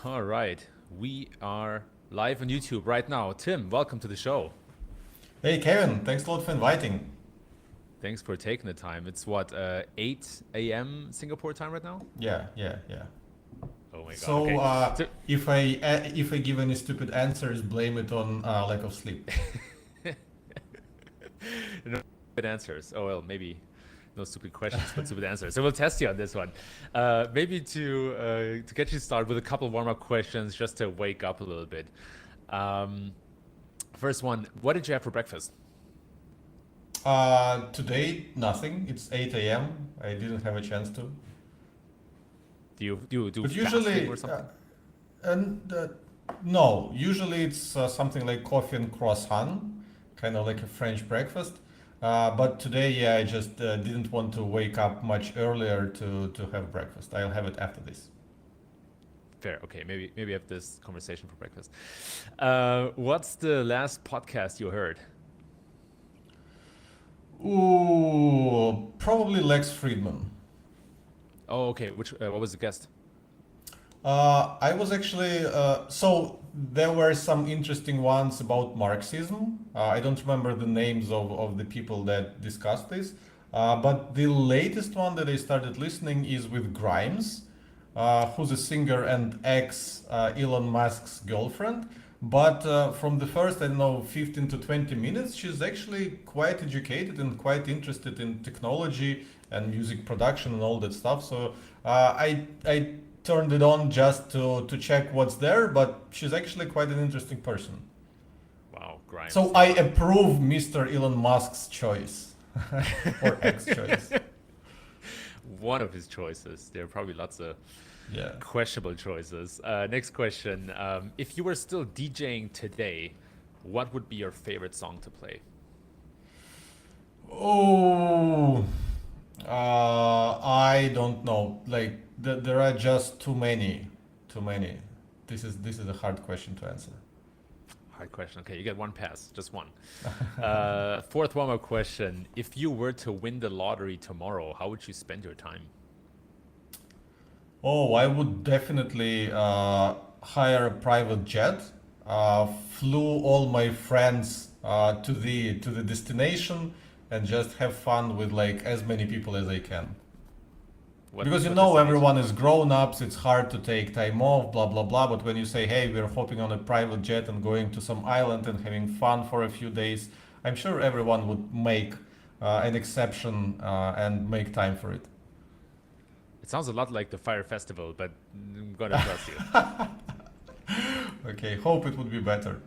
All right, we are live on YouTube right now. Tim, welcome to the show. Hey Kevin, thanks a lot for inviting. Thanks for taking the time. It's what, 8 a.m. Singapore time right now? Yeah. Oh my God. So Okay. So, if I give any stupid answers, blame it on lack of sleep. no stupid answers. Oh well, maybe no stupid questions, but stupid answers. So we'll test you on this one. Maybe to get you started with a couple warm-up questions, just to wake up a little bit. Um, First one, what did you have for breakfast? Today nothing. It's 8 a.m. I didn't have a chance to. Do But fasting or usually, something? and no, usually it's something like coffee and croissant, kind of like a French breakfast. But today, yeah, I just didn't want to wake up much earlier to have breakfast. I'll have it after this. Fair. Okay. Maybe have this conversation for breakfast. What's the last podcast you heard? Ooh, probably Lex Friedman. Oh, okay. Which what was the guest? I was actually so there were some interesting ones about Marxism. I don't remember the names of the people that discussed this, but the latest one that I started listening is with Grimes, who's a singer and ex Elon Musk's girlfriend. But from the first, I don't know, 15 to 20 minutes, she's actually quite educated and quite interested in technology and music production and all that stuff. So I turned it on just to check what's there, but she's actually quite an interesting person. Wow, Grimes. So I Yeah. approve Mr. Elon Musk's choice or ex choice. One of his choices. There are probably lots of Yeah. questionable choices. Next question. If you were still DJing today, what would be your favorite song to play? Oh, I don't know. Like there are just too many, too many. This is a hard question to answer. Hard question. Okay, you get one pass, just one. Fourth warm-up question. If you were to win the lottery tomorrow, how would you spend your time? Oh, I would definitely hire a private jet, flew all my friends to the destination, and just have fun with like as many people as I can. Because What destination? everyone is grown ups, it's hard to take time off, blah blah blah. But when you say, hey, we're hopping on a private jet and going to some island and having fun for a few days, I'm sure everyone would make an exception and make time for it. It sounds a lot like the Fire Festival, but I'm gonna trust you. Okay, hope it would be better.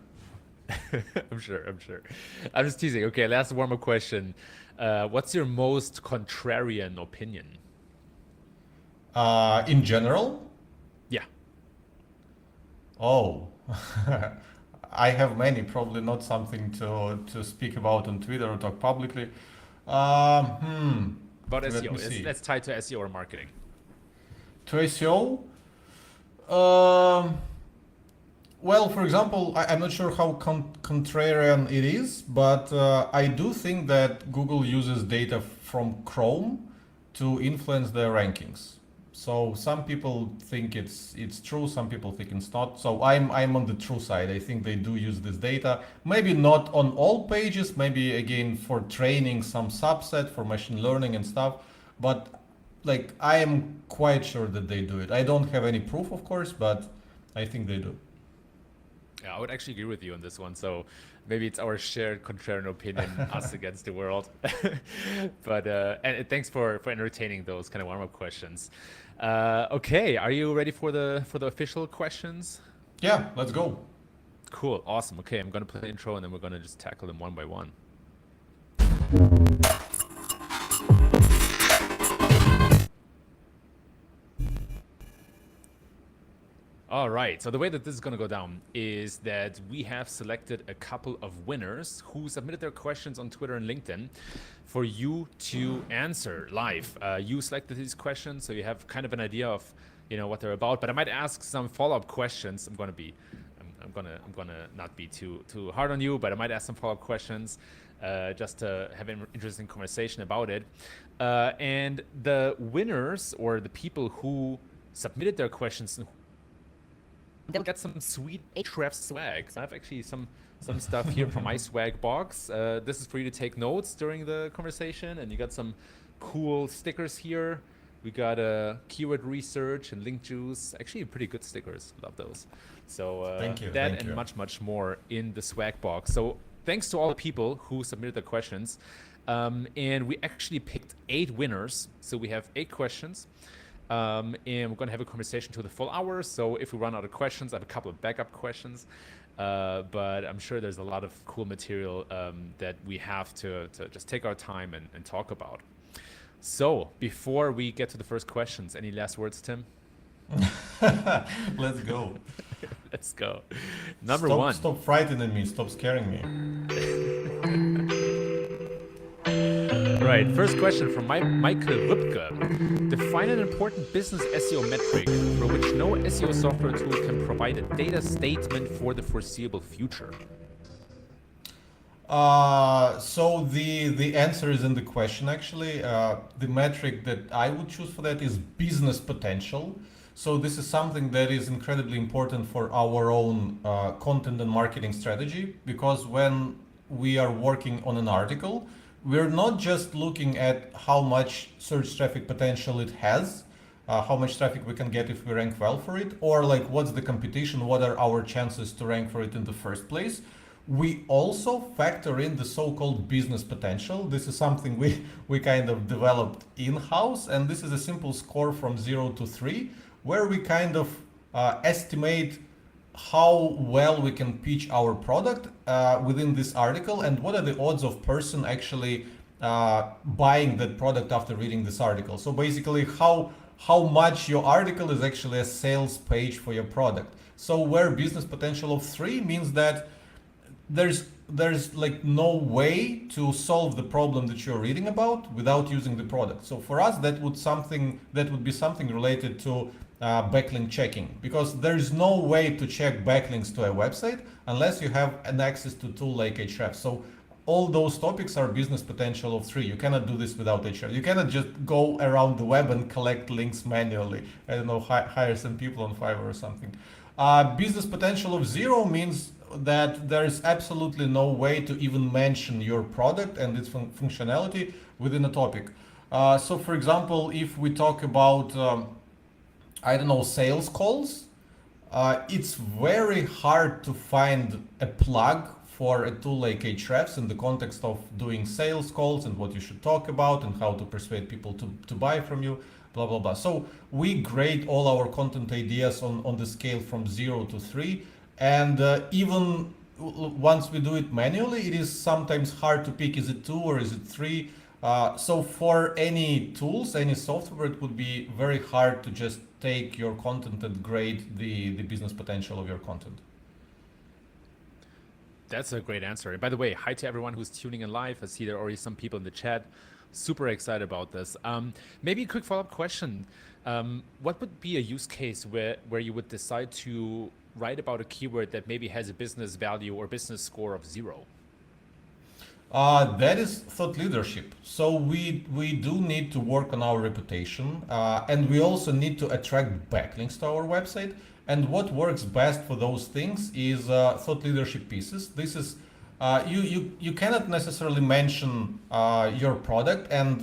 I'm sure. I'm sure. I'm just teasing. Okay, last warm-up question. What's your most contrarian opinion? In general, Yeah. oh, I have many, probably not something to speak about on Twitter or talk publicly. Hmm, About let SEO. me see. Let's tie it to SEO or marketing. To SEO, um, well, for example, I'm not sure how contrarian it is, but I do think that Google uses data from Chrome to influence their rankings. So some people think it's true, some people think it's not. So I'm on the true side. I think they do use this data. Maybe not on all pages, maybe again for training some subset for machine learning and stuff. But like I am quite sure that they do it. I don't have any proof, of course, but I think they do. Yeah, I would actually agree with you on this one. So maybe it's our shared contrarian opinion, us against the world. But and thanks for entertaining those kind of warm-up questions. Okay, are you ready for the official questions? Yeah, let's go. Cool, awesome. Okay, I'm gonna play the intro and then we're gonna just tackle them one by one. All right, so the way that this is going to go down is that we have selected a couple of winners who submitted their questions on Twitter and LinkedIn for you to answer live. You selected these questions, so you have kind of an idea of, what they're about. But I might ask some follow-up questions. I'm gonna not be too hard on you, but I might ask some follow-up questions just to have an interesting conversation about it. And the winners or the people who submitted their questions then we got some sweet Ahrefs swag. So I have actually some stuff here from my swag box. This is for you to take notes during the conversation, and you got some cool stickers here. We got a keyword research and link juice. Actually, pretty good stickers. Love those. So Thank you. that Thank and you. much more in the swag box. So thanks to all the people who submitted their questions. And we actually picked 8 winners. So we have 8 questions. And we're going to have a conversation to the full hour. So if we run out of questions, I have a couple of backup questions. But I'm sure there's a lot of cool material that we have to just take our time and talk about. So before we get to the first questions, any last words, Tim? Let's go. Let's go. Number Stop, one. Stop frightening me. Stop scaring me. All right, first question from Michael Rübke. Define an important business SEO metric for which no SEO software tool can provide a data statement for the foreseeable future. So the answer is in the question actually. The metric that I would choose for that is business potential. So this is something that is incredibly important for our own content and marketing strategy, because when we are working on an article, we're not just looking at how much search traffic potential it has, how much traffic we can get if we rank well for it, or like what's the competition, what are our chances to rank for it in the first place. We also factor in the so-called business potential. This is something we kind of developed in-house, and this is a simple score from 0 to 3, where we kind of estimate how well we can pitch our product within this article, and what are the odds of person actually buying that product after reading this article. So basically how much your article is actually a sales page for your product. So where business potential of 3 means that there's like no way to solve the problem that you're reading about without using the product. So for us, that would be something related to backlink checking, because there's no way to check backlinks to a website unless you have an access to tool like Ahrefs. So all those topics are business potential of 3. You cannot do this without Ahrefs. You cannot just go around the web and collect links manually. I don't know, hire some people on Fiverr or something. Business potential of 0 means that there is absolutely no way to even mention your product and its functionality within a topic. So for example, if we talk about, I don't know, sales calls, it's very hard to find a plug for a tool like Ahrefs in the context of doing sales calls and what you should talk about and how to persuade people to buy from you, blah, blah, blah. So we grade all our content ideas on the scale from 0 to 3. And even once we do it manually, it is sometimes hard to pick, is it 2 or is it 3? So for any tools, any software, it would be very hard to just take your content and grade the business potential of your content. That's a great answer. And by the way, hi to everyone who's tuning in live. I see there are already some people in the chat. Super excited about this. Maybe a quick follow-up question. What would be a use case where you would decide to write about a keyword that maybe has a business value or business score of 0? That is thought leadership. So we do need to work on our reputation, and we also need to attract backlinks to our website. And what works best for those things is thought leadership pieces. This is you cannot necessarily mention your product and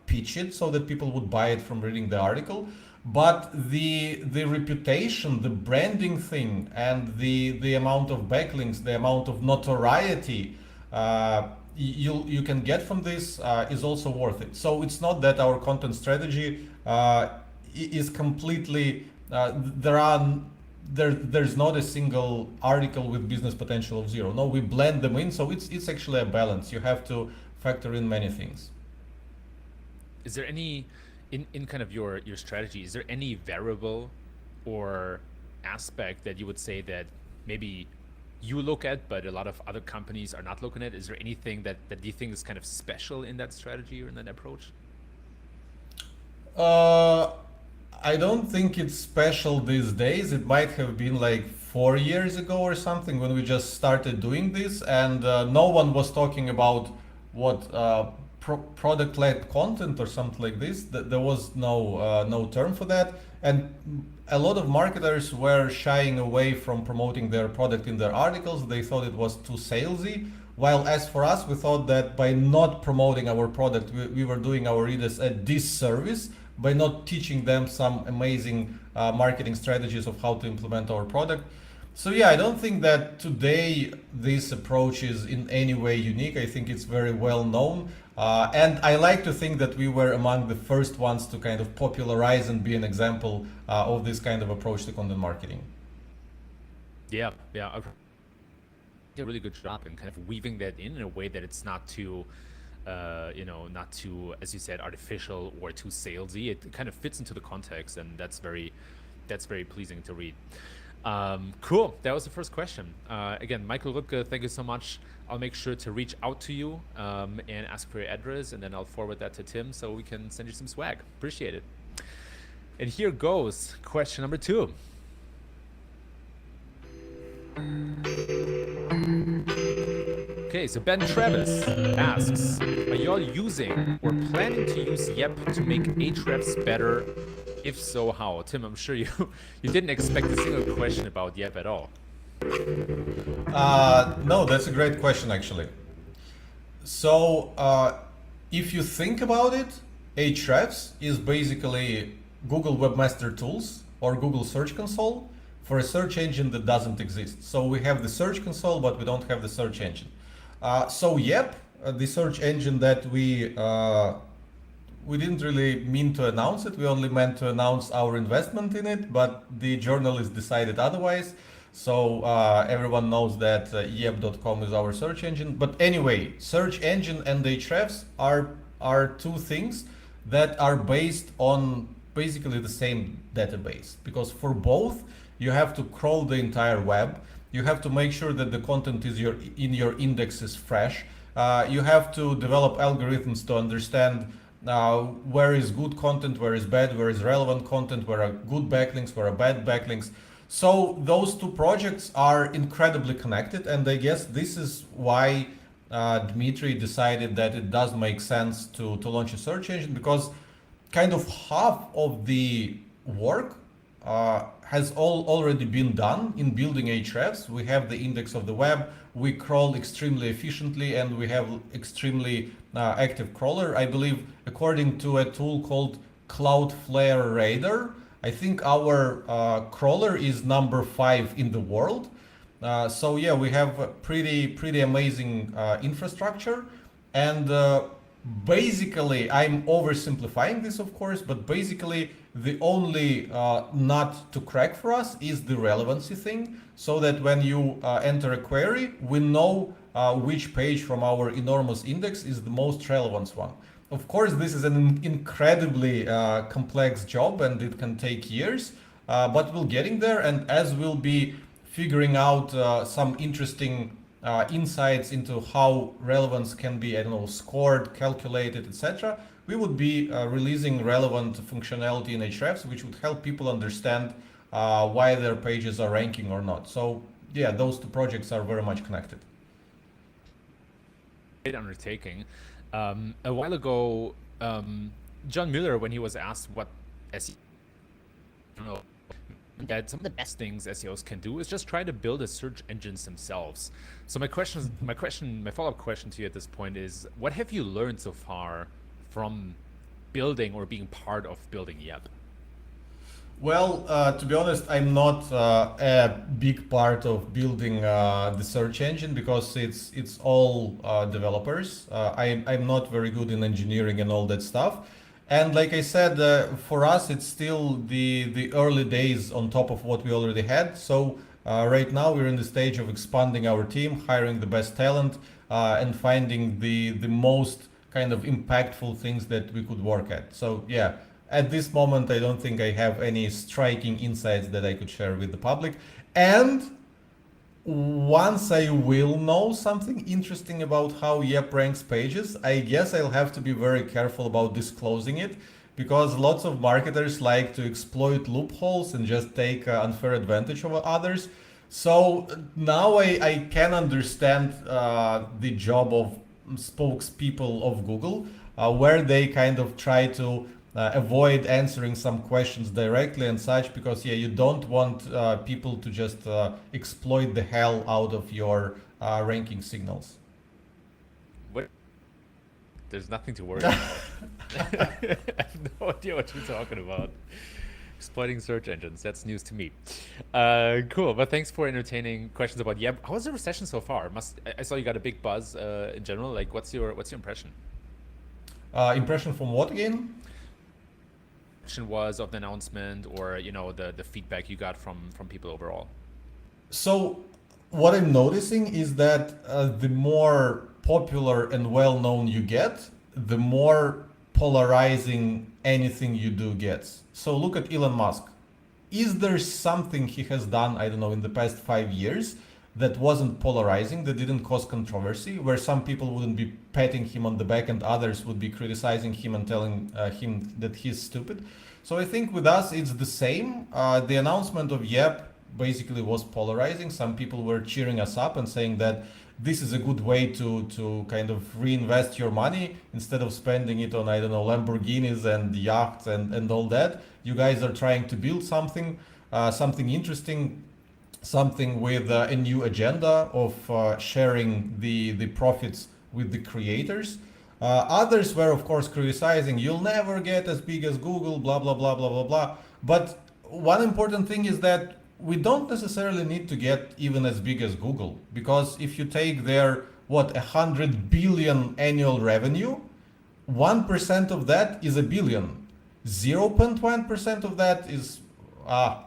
pitch it so that people would buy it from reading the article. But the reputation, the branding thing, and the amount of backlinks, the amount of notoriety you can get from this is also worth it. So it's not that our content strategy is completely there's not a single article with business potential of 0. No, we blend them in, so it's actually a balance. You have to factor in many things. Is there any in kind of your strategy, is there any variable or aspect that you would say that maybe you look at but a lot of other companies are not looking at? Is there anything that you think is kind of special in that strategy or in that approach? I don't think it's special these days. It might have been like 4 years ago or something when we just started doing this, and no one was talking about what product-led content or something like this. There was no term for that, and a lot of marketers were shying away from promoting their product in their articles. They thought it was too salesy. While as for us, we thought that by not promoting our product, we were doing our readers a disservice by not teaching them some amazing marketing strategies of how to implement our product. So yeah, I don't think that today this approach is in any way unique. I think it's very well known. And I like to think that we were among the first ones to kind of popularize and be an example of this kind of approach to content marketing. Yeah, yeah. Did a really good job in kind of weaving that in a way that it's not too, not too, as you said, artificial or too salesy. It kind of fits into the context, and that's very pleasing to read. Cool. That was the first question. Again, Michael Rübke, thank you so much. I'll make sure to reach out to you and ask for your address, and then I'll forward that to Tim so we can send you some swag. Appreciate it. And here goes question number 2. Okay, so Ben Travis asks, are you all using or planning to use Yep to make Ahrefs better? If so, how? Tim, I'm sure you didn't expect a single question about Yep at all. No, that's a great question actually. So if you think about it, Ahrefs is basically Google Webmaster Tools or Google Search Console for a search engine that doesn't exist. So we have the Search Console, but we don't have the search engine. So Yep, the search engine that we didn't really mean to announce it. We only meant to announce our investment in it, but the journalist decided otherwise. So everyone knows that yep.com is our search engine. But anyway, search engine and Ahrefs are two things that are based on basically the same database. Because for both, you have to crawl the entire web. You have to make sure that the content is in your index is fresh. You have to develop algorithms to understand where is good content, where is bad, where is relevant content, where are good backlinks, where are bad backlinks. So those two projects are incredibly connected, and I guess this is why Dmitry decided that it does make sense to launch a search engine, because kind of half of the work has already been done in building Ahrefs. We have the index of the web, we crawl extremely efficiently, and we have extremely active crawler. I believe according to a tool called Cloudflare Radar, I think our crawler is number 5 in the world. So yeah, we have a pretty amazing infrastructure, and basically, I'm oversimplifying this, of course, but basically the only nut to crack for us is the relevancy thing, so that when you enter a query, we know which page from our enormous index is the most relevant one. Of course, this is an incredibly complex job, and it can take years, but we're getting there, and as we'll be figuring out some interesting insights into how relevance can be, I don't know, scored, calculated, etc., we would be releasing relevant functionality in Ahrefs, which would help people understand why their pages are ranking or not. So yeah, those two projects are very much connected. Great undertaking. A while ago, John Mueller, when he was asked what SEO, I don't know, that some of the best things SEOs can do is just try to build the search engines themselves. So my follow-up question to you at this point is, what have you learned so far from building or being part of building Yep? Well, to be honest, I'm not a big part of building the search engine, because it's all developers. I'm not very good in engineering and all that stuff. And like I said, for us, it's still the early days on top of what we already had. So right now we're in the stage of expanding our team, hiring the best talent, and finding the most kind of impactful things that we could work at. So yeah, at this moment, I don't think I have any striking insights that I could share with the public. And once I will know something interesting about how Yep ranks pages, I guess I'll have to be very careful about disclosing it, because lots of marketers like to exploit loopholes and just take unfair advantage of others. So now I can understand the job of spokespeople of Google, where they kind of try to avoid answering some questions directly and such, because you don't want people to just exploit the hell out of your ranking signals. What? There's nothing to worry about. I have no idea what you're talking about. Exploiting search engines. That's news to me. Cool. But thanks for entertaining questions about Yep. How was the recession so far? I saw you got a big buzz in general. Like, what's your impression? Impression from what again? Was of the announcement, or the feedback you got from people overall? So what I'm noticing is that the more popular and well known you get, the more polarizing anything you do gets. So look at Elon Musk. Is there something he has done, I don't know, in the past 5 years that wasn't polarizing, that didn't cause controversy, where some people wouldn't be patting him on the back and others would be criticizing him and telling him that he's stupid? So I think with us it's the same. The announcement of Yep basically was polarizing. Some people were cheering us up and saying that this is a good way to kind of reinvest your money instead of spending it on, I don't know, Lamborghinis and yachts and all that. You guys are trying to build something, something interesting, something with a new agenda of sharing the profits with the creators. Others were, of course, criticizing, you'll never get as big as Google, blah, blah, blah, blah, blah, blah. But one important thing is that we don't necessarily need to get even as big as Google, because if you take their, 100 billion annual revenue, 1% of that is a billion. 0.1% of that is,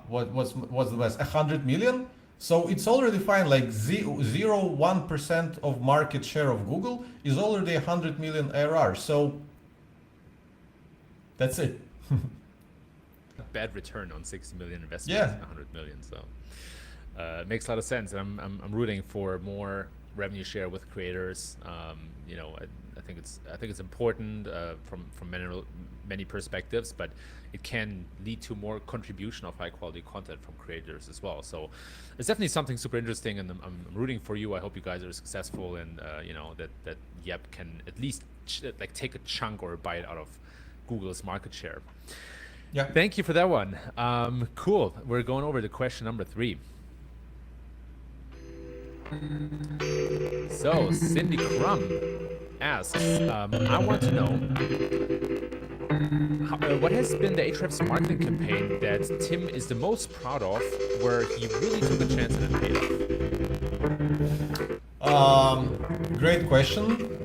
what's the best, 100 million? So it's already fine, like 0.01% of market share of Google is already 100 million ARR. So that's it. Bad return on 60 million investment, Yeah. 100 million. So it makes a lot of sense. And I'm rooting for more revenue share with creators. I think it's important from many perspectives, but it can lead to more contribution of high quality content from creators as well. So it's definitely something super interesting, and I'm rooting for you. I hope you guys are successful, and that Yep can at least take a chunk or a bite out of Google's market share. Yeah. Thank you for that one. Cool. We're going over to question number 3. So Cindy Crum asks, I want to know what has been the Ahrefs marketing campaign that Tim is the most proud of, where he really took a chance and it paid off? Great question.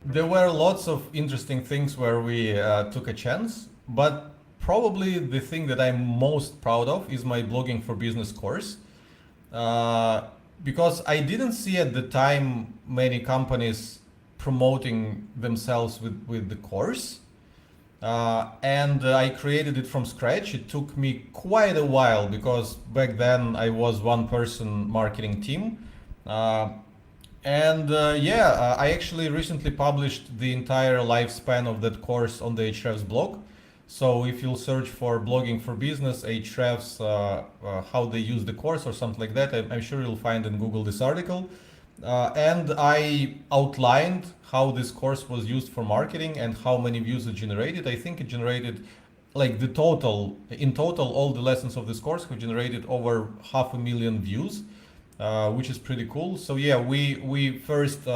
There were lots of interesting things where we took a chance, but probably the thing that I'm most proud of is my blogging for business course. Because I didn't see at the time many companies promoting themselves with the course. And I created it from scratch. It took me quite a while because back then I was one person marketing team. I actually recently published the entire lifespan of that course on the Ahrefs blog. So if you'll search for blogging for business, Ahrefs, how they use the course or something like that, I'm sure you'll find in Google this article. And I outlined how this course was used for marketing and how many views it generated. I think it generated, in total, all the lessons of this course have generated over 500,000 views, which is pretty cool. So yeah, we first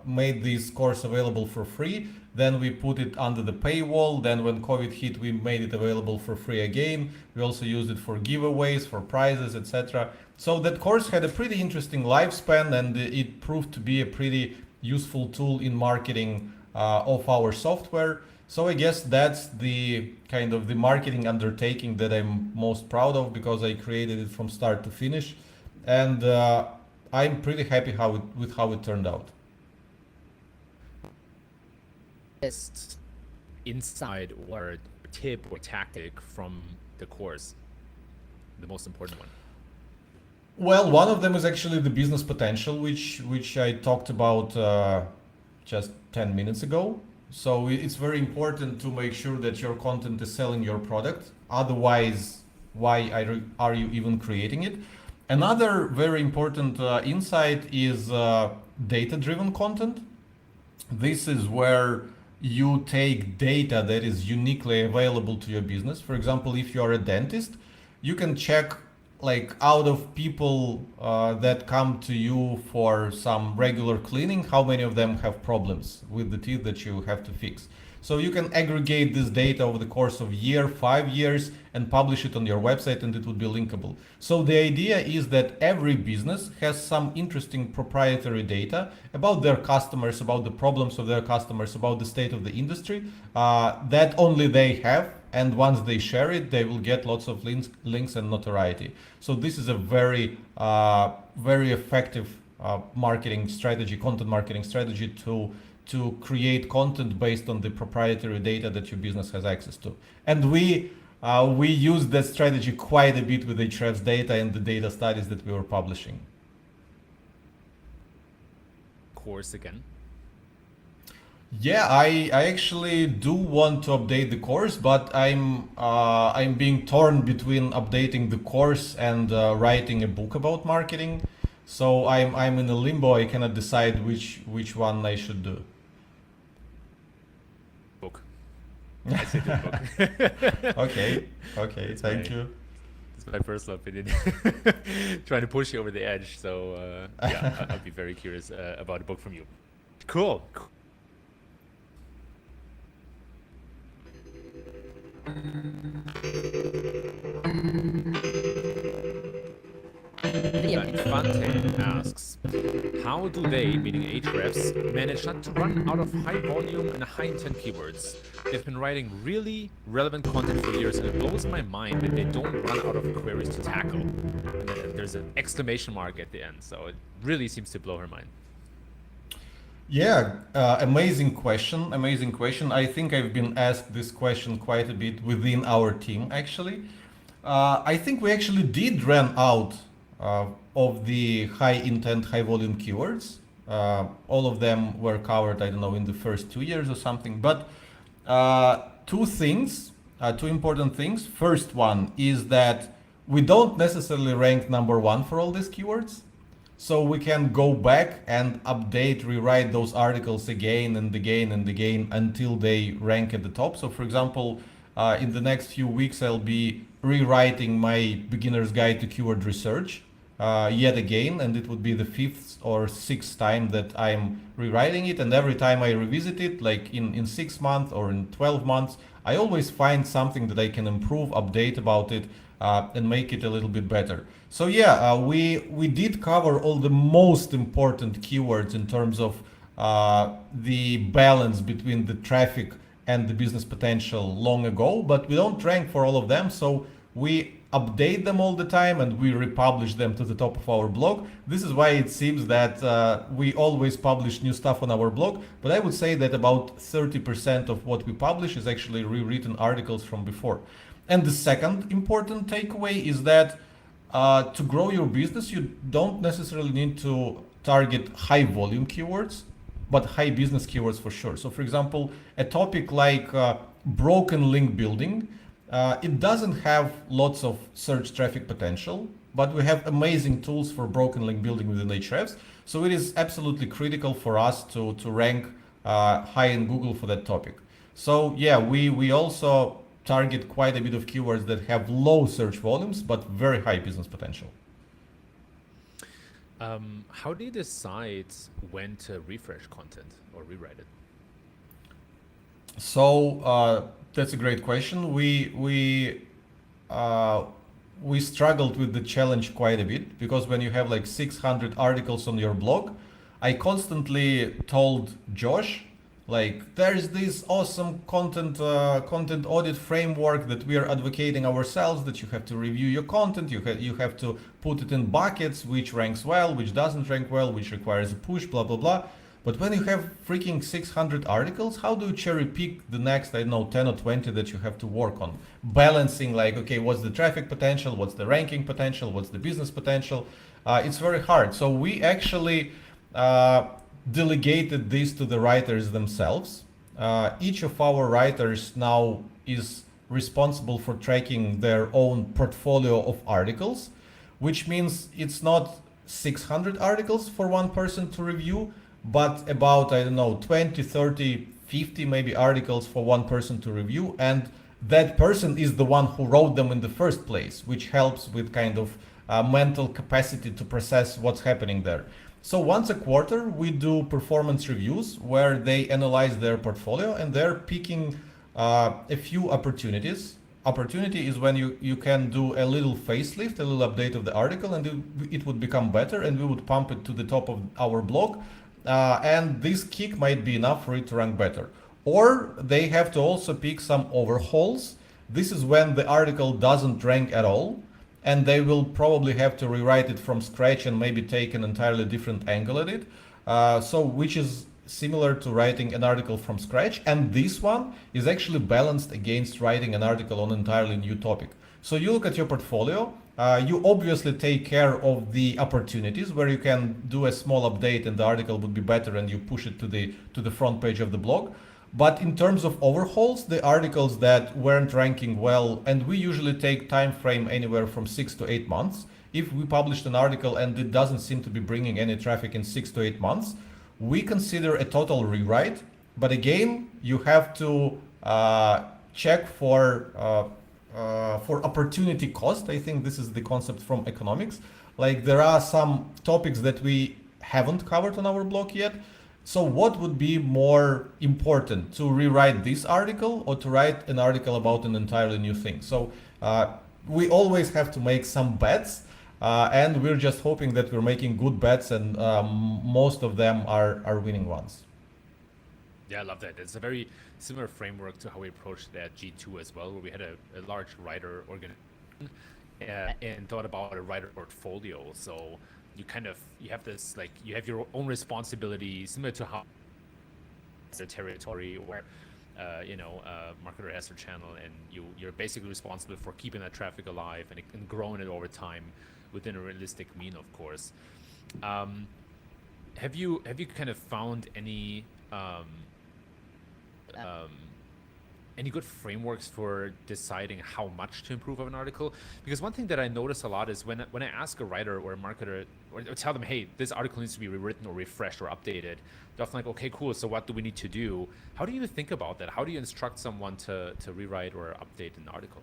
made this course available for free. Then we put it under the paywall. Then when COVID hit, we made it available for free again. We also used it for giveaways, for prizes, etc. So that course had a pretty interesting lifespan, and it proved to be a pretty useful tool in marketing of our software. So I guess that's the kind of the marketing undertaking that I'm most proud of, because I created it from start to finish. And I'm pretty happy with how it turned out. Best insight or tip or tactic from the course, the most important one? Well, one of them is actually the business potential, which I talked about just 10 minutes ago. So it's very important to make sure that your content is selling your product. Otherwise, why are you even creating it? Another very important insight is data-driven content. This is where you take data that is uniquely available to your business. For example, if you are a dentist, you can check, like, out of people that come to you for some regular cleaning, how many of them have problems with the teeth that you have to fix. So you can aggregate this data over the course of year, 5 years, and publish it on your website, and it would be linkable. So the idea is that every business has some interesting proprietary data about their customers, about the problems of their customers, about the state of the industry, that only they have. And once they share it, they will get lots of links and notoriety. So this is a very, very effective marketing strategy, content marketing strategy to create content based on the proprietary data that your business has access to. And we use that strategy quite a bit with Ahrefs data and the data studies that we were publishing. Course again. Yeah, I actually do want to update the course, but I'm being torn between updating the course and writing a book about marketing. So I'm in a limbo. I cannot decide which one I should do. Book. I say do book. Okay, thank you. That's my personal opinion. Trying to push you over the edge. So yeah, I'll be very curious about a book from you. Cool. Infante asks, how do they, meaning Ahrefs, manage not to run out of high volume and high intent keywords? They've been writing really relevant content for years, and it blows my mind that they don't run out of queries to tackle. And then there's an exclamation mark at the end, so it really seems to blow her mind. Yeah, amazing question. Amazing question. I think I've been asked this question quite a bit within our team, actually. I think we actually did run out of the high intent, high volume keywords. All of them were covered, I don't know, in the first 2 years or something. But two important things. First one is that we don't necessarily rank number one for all these keywords. So we can go back and update, rewrite those articles again and again and again until they rank at the top. So for example, in the next few weeks, I'll be rewriting my beginner's guide to keyword research yet again, and it would be the 5th or 6th time that I'm rewriting it. And every time I revisit it, like in 6 months or in 12 months, I always find something that I can improve, update about it, and make it a little bit better. So yeah, we did cover all the most important keywords in terms of the balance between the traffic and the business potential long ago, but we don't rank for all of them. So we update them all the time and we republish them to the top of our blog. This is why it seems that we always publish new stuff on our blog, but I would say that about 30% of what we publish is actually rewritten articles from before. And the second important takeaway is that to grow your business, you don't necessarily need to target high volume keywords, but high business keywords for sure. So for example, a topic like broken link building, it doesn't have lots of search traffic potential, but we have amazing tools for broken link building within Ahrefs. So it is absolutely critical for us to rank high in Google for that topic. So yeah, we also target quite a bit of keywords that have low search volumes, but very high business potential. How do you decide when to refresh content or rewrite it? So that's a great question. We struggled with the challenge quite a bit, because when you have like 600 articles on your blog, I constantly told Josh, like, there's this awesome content audit framework that we are advocating ourselves, that you have to review your content, you have to put it in buckets, which ranks well, which doesn't rank well, which requires a push, blah, blah, blah. But when you have freaking 600 articles, how do you cherry pick the next, I don't know, 10 or 20 that you have to work on? Balancing, like, okay, what's the traffic potential? What's the ranking potential? What's the business potential? It's very hard. So we actually delegated this to the writers themselves. Each of our writers now is responsible for tracking their own portfolio of articles, which means it's not 600 articles for one person to review, but about, I don't know, 20, 30, 50 maybe articles for one person to review. And that person is the one who wrote them in the first place, which helps with kind of mental capacity to process what's happening there. So once a quarter, we do performance reviews where they analyze their portfolio and they're picking a few opportunities. Opportunity is when you can do a little facelift, a little update of the article, and it would become better, and we would pump it to the top of our blog. And this kick might be enough for it to rank better. Or they have to also pick some overhauls. This is when the article doesn't rank at all, and they will probably have to rewrite it from scratch and maybe take an entirely different angle at it. So which is similar to writing an article from scratch, and this one is actually balanced against writing an article on an entirely new topic. So you look at your portfolio, you obviously take care of the opportunities where you can do a small update and the article would be better and you push it to the front page of the blog. But in terms of overhauls, the articles that weren't ranking well, and we usually take time frame anywhere from 6 to 8 months. If we published an article and it doesn't seem to be bringing any traffic in 6 to 8 months, we consider a total rewrite. But again, you have to check for opportunity cost. I think this is the concept from economics. Like there are some topics that we haven't covered on our blog yet. So what would be more important, to rewrite this article or to write an article about an entirely new thing? So we always have to make some bets, and we're just hoping that we're making good bets, and most of them are winning ones. Yeah, I love that. It's a very similar framework to how we approached it at G2 as well, where we had a large writer organization and thought about a writer portfolio. So you have this, like, you have your own responsibility, similar to how it's a territory where marketer has their channel, and you're basically responsible for keeping that traffic alive and growing it over time within a realistic mean, of course. Have you kind of found any good frameworks for deciding how much to improve of an article? Because one thing that I notice a lot is when I ask a writer or a marketer or tell them, hey, this article needs to be rewritten or refreshed or updated, they're often like, okay, cool, so what do we need to do? How do you think about that? How do you instruct someone to rewrite or update an article?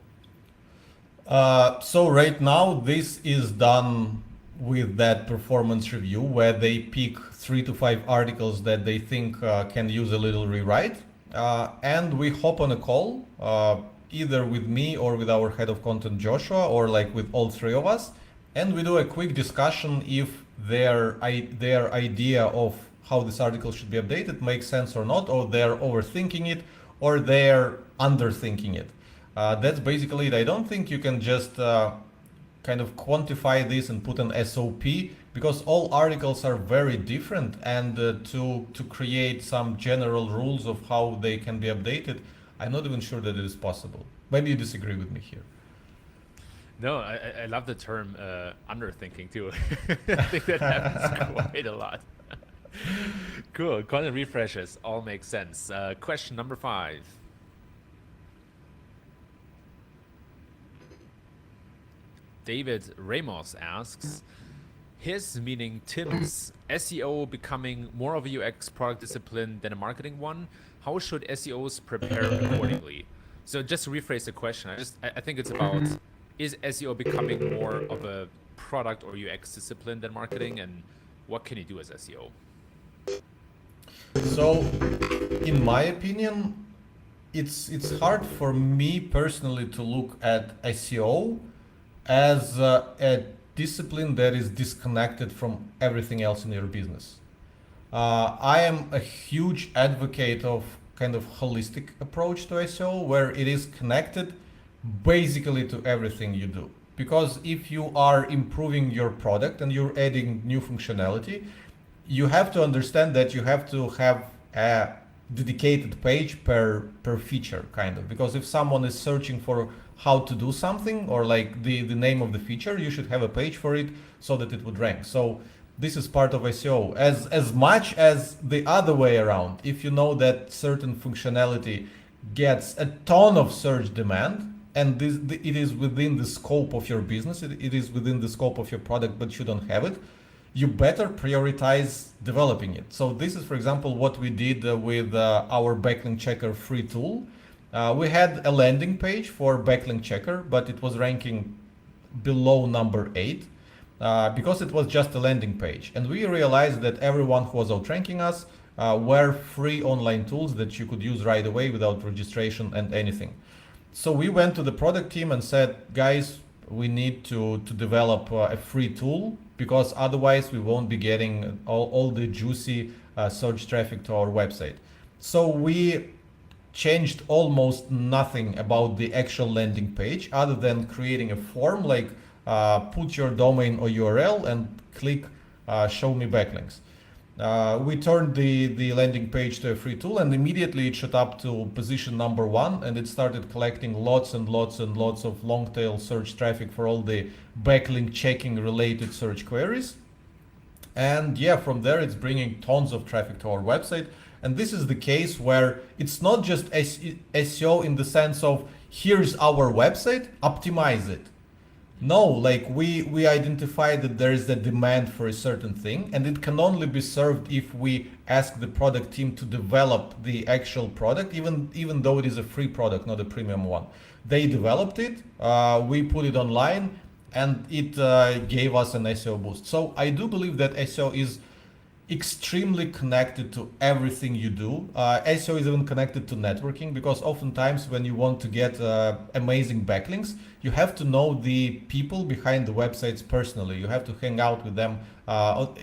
So right now this is done with that performance review where they pick 3 to 5 articles that they think can use a little rewrite. And we hop on a call, either with me or with our head of content, Joshua, or like with all three of us. And we do a quick discussion if their idea of how this article should be updated makes sense or not, or they're overthinking it, or they're underthinking it. That's basically it. I don't think you can just kind of quantify this and put an SOP, because all articles are very different, and to create some general rules of how they can be updated, I'm not even sure that it is possible. Maybe you disagree with me here. No, I love the term underthinking too. I think that happens quite a lot. Cool. Content refreshes all make sense. Question number 5. David Ramos asks, his, meaning Tim's, SEO becoming more of a UX product discipline than a marketing one. How should SEOs prepare accordingly? So just to rephrase the question, I think it's about, is SEO becoming more of a product or UX discipline than marketing, and what can you do as SEO? So, in my opinion, it's hard for me personally to look at SEO as a discipline that is disconnected from everything else in your business. I am a huge advocate of kind of holistic approach to SEO, where it is connected basically to everything you do. Because if you are improving your product and you're adding new functionality, you have to understand that you have to have a dedicated page per feature, kind of. Because if someone is searching for how to do something, or like the name of the feature, you should have a page for it so that it would rank. So this is part of SEO, as much as the other way around. If you know that certain functionality gets a ton of search demand, and it is within the scope of your business, it is within the scope of your product, but you don't have it, you better prioritize developing it. So this is, for example, what we did with our backlink checker free tool. We had a landing page for backlink checker, but it was ranking below number 8 because it was just a landing page. And we realized that everyone who was outranking us were free online tools that you could use right away without registration and anything. So we went to the product team and said, guys, we need to develop a free tool because otherwise we won't be getting all the juicy search traffic to our website. So we changed almost nothing about the actual landing page other than creating a form like put your domain or URL and click show me backlinks. We turned the landing page to a free tool and immediately it shot up to position number 1 and it started collecting lots and lots and lots of long tail search traffic for all the backlink checking related search queries. And yeah, from there it's bringing tons of traffic to our website. And this is the case where it's not just SEO in the sense of here's our website, optimize it. No, like we identify that there is a demand for a certain thing and it can only be served if we ask the product team to develop the actual product, even though it is a free product, not a premium one. They developed it, we put it online and it gave us an SEO boost. So I do believe that SEO is extremely connected to everything you do. SEO is even connected to networking because oftentimes when you want to get amazing backlinks, you have to know the people behind the websites personally. You have to hang out with them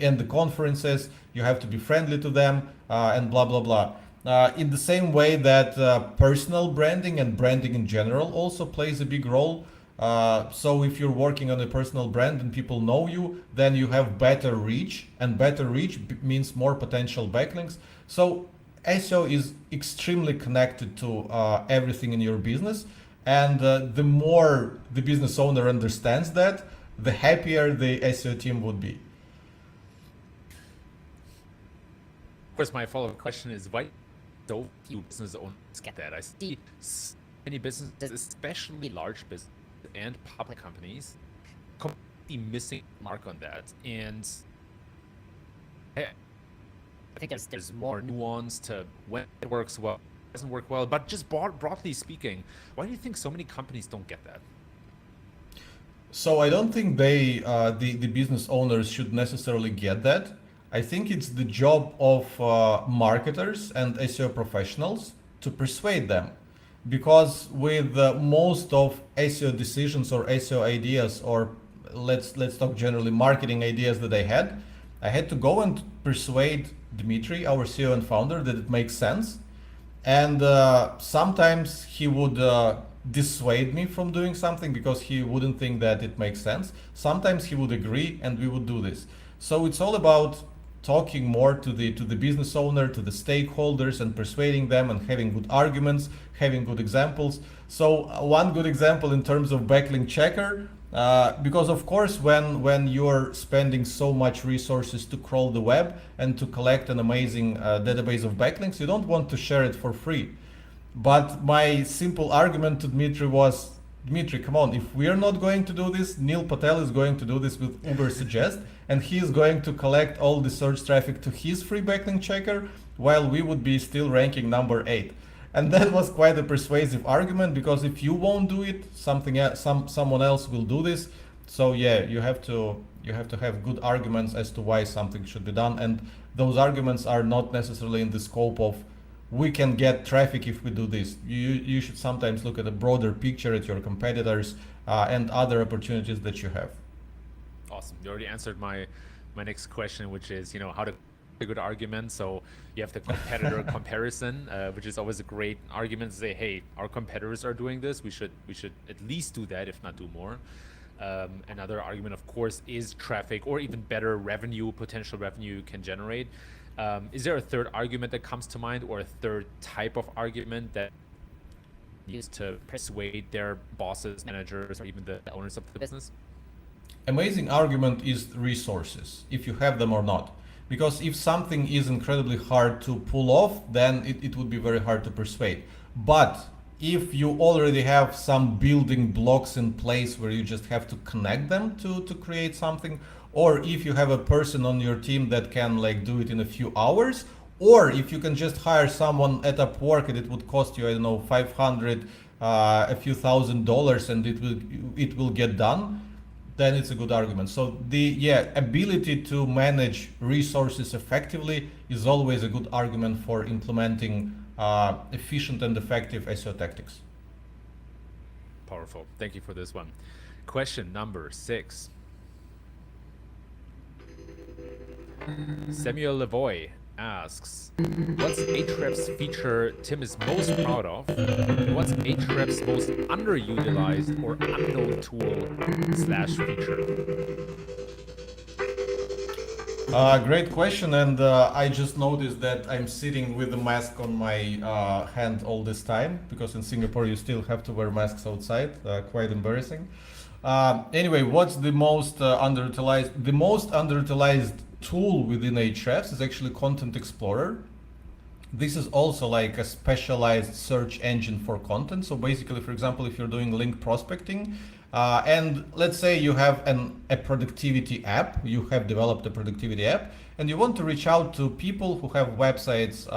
in the conferences, you have to be friendly to them and blah, blah, blah. In the same way that personal branding and branding in general also plays a big role. So if you're working on a personal brand and people know you, then you have better reach, and better reach means more potential backlinks. So SEO is extremely connected to everything in your business. And the more the business owner understands that, the happier the SEO team would be. Of course, my follow-up question is why so few business owners get that? I see many businesses, especially large businesses and public companies, completely missing the mark on that. And I think there's more nuance to when it works well, doesn't work well. But just broadly speaking, why do you think so many companies don't get that? So I don't think the business owners should necessarily get that. I think it's the job of marketers and SEO professionals to persuade them. Because with most of SEO decisions or SEO ideas, or let's talk generally marketing ideas that I had to go and persuade Dmitry, our CEO and founder, that it makes sense. And sometimes he would dissuade me from doing something because he wouldn't think that it makes sense. Sometimes he would agree and we would do this. So it's all about talking more to the business owner, to the stakeholders, and persuading them and having good arguments, having good examples. So one good example in terms of backlink checker, because of course when you're spending so much resources to crawl the web and to collect an amazing database of backlinks, you don't want to share it for free. But my simple argument to Dmitry was, Dmitry, come on, if we're not going to do this, Neil Patel is going to do this with Uber Suggest, and he's going to collect all the search traffic to his free backlink checker, while we would be still ranking number 8. And that was quite a persuasive argument, because if you won't do it, someone else will do this. So yeah, you have to have good arguments as to why something should be done, and those arguments are not necessarily in the scope of we can get traffic if we do this. You should sometimes look at a broader picture at your competitors and other opportunities that you have. Awesome. You already answered my next question, which is, how to a good argument. So you have the competitor comparison, which is always a great argument to say, hey, our competitors are doing this. We should at least do that, if not do more. Another argument, of course, is traffic, or even better potential revenue you can generate. Is there a third argument that comes to mind, or a third type of argument that used to persuade their bosses, managers, or even the owners of the business? Amazing argument is resources, if you have them or not. Because if something is incredibly hard to pull off, then it would be very hard to persuade. But if you already have some building blocks in place where you just have to connect them to create something, or if you have a person on your team that can like do it in a few hours, or if you can just hire someone at Upwork and it would cost you, I don't know, 500, a few $1,000, and it will get done, then it's a good argument. So the ability to manage resources effectively is always a good argument for implementing efficient and effective SEO tactics. Powerful. Thank you for this one. Question number 6. Samuel Lavoy asks, what's Ahrefs feature Tim is most proud of? And what's Ahrefs most underutilized or unknown tool/feature? Great question, and I just noticed that I'm sitting with the mask on my hand all this time, because in Singapore you still have to wear masks outside, quite embarrassing. Anyway, what's the most underutilized? The most underutilized tool within Ahrefs is actually Content Explorer. This is also like a specialized search engine for content. So basically, for example, if you're doing link prospecting, and let's say you have a productivity app, you have developed a productivity app, and you want to reach out to people who have websites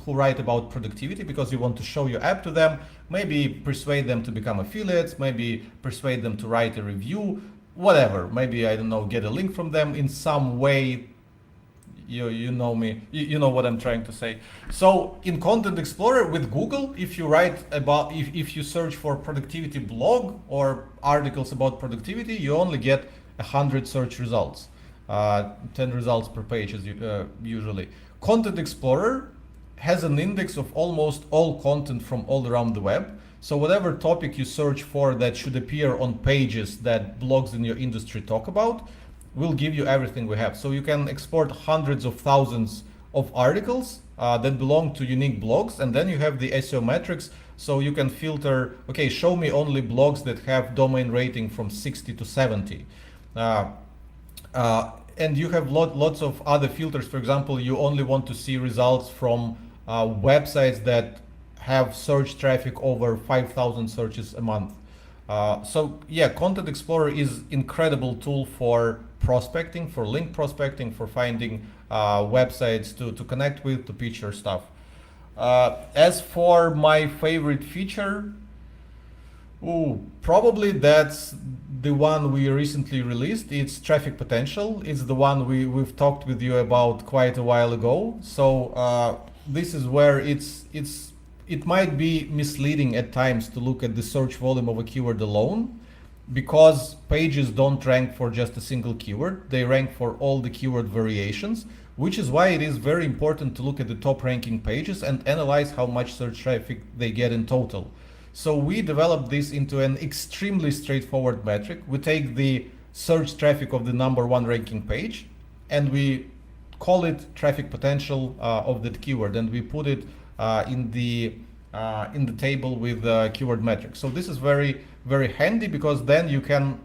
who write about productivity, because you want to show your app to them, maybe persuade them to become affiliates, maybe persuade them to write a review, whatever. Maybe, I don't know, get a link from them in some way. You know me, you know what I'm trying to say. So in Content Explorer with Google, if you write about, if you search for productivity blog or articles about productivity, you only get 100 search results, 10 results per page as usually. Content Explorer has an index of almost all content from all around the web. So whatever topic you search for that should appear on pages that blogs in your industry talk about, will give you everything we have. So you can export hundreds of thousands of articles that belong to unique blogs, and then you have the SEO metrics. So you can filter, okay, show me only blogs that have domain rating from 60 to 70. And you have lots of other filters. For example, you only want to see results from websites that have search traffic over 5,000 searches a month. So yeah, Content Explorer is incredible tool for prospecting, for link prospecting, for finding websites to connect with, to pitch your stuff. As for my favorite feature, probably that's the one we recently released. It's Traffic Potential. It's the one we've talked with you about quite a while ago. So this is where it might be misleading at times to look at the search volume of a keyword alone, because pages don't rank for just a single keyword. They rank for all the keyword variations, which is why it is very important to look at the top ranking pages and analyze how much search traffic they get in total. So we developed this into an extremely straightforward metric. We take the search traffic of the #1 ranking page and we call it traffic potential of that keyword, and we put it in the table with keyword metrics. So this is very handy, because then you can,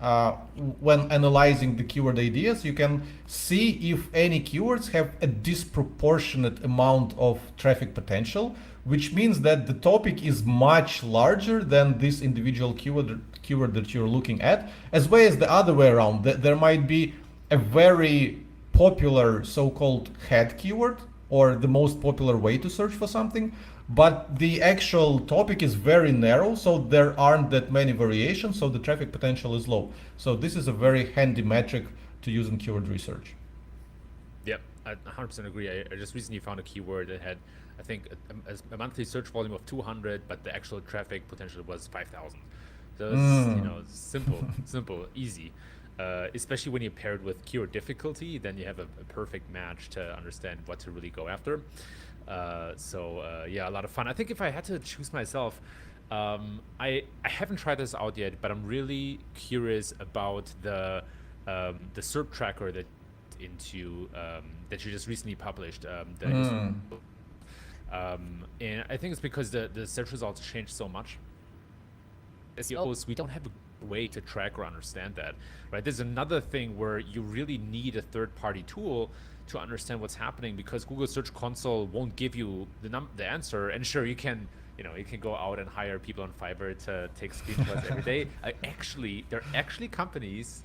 when analyzing the keyword ideas, you can see if any keywords have a disproportionate amount of traffic potential, which means that the topic is much larger than this individual keyword that you're looking at, as well as the other way around. There might be a very popular so-called head keyword, or the most popular way to search for something, but the actual topic is very narrow, so there aren't that many variations, so the traffic potential is low. So this is a very handy metric to use in keyword research. Yep, I 100% agree. I just recently found a keyword that had, I think, a monthly search volume of 200, but the actual traffic potential was 5,000. So it's, simple, easy. Especially when you pair it with keyword difficulty, then you have a perfect match to understand what to really go after. Yeah, a lot of fun. I think if I had to choose myself, I haven't tried this out yet, but I'm really curious about the SERP tracker that you just recently published. And I think it's because the search results changed so much. SEOs, we don't have a way to track or understand that, right? There's another thing where you really need a third-party tool to understand what's happening, because Google Search Console won't give you the answer. And sure, you can go out and hire people on Fiverr to take screenshots every day. There are actually companies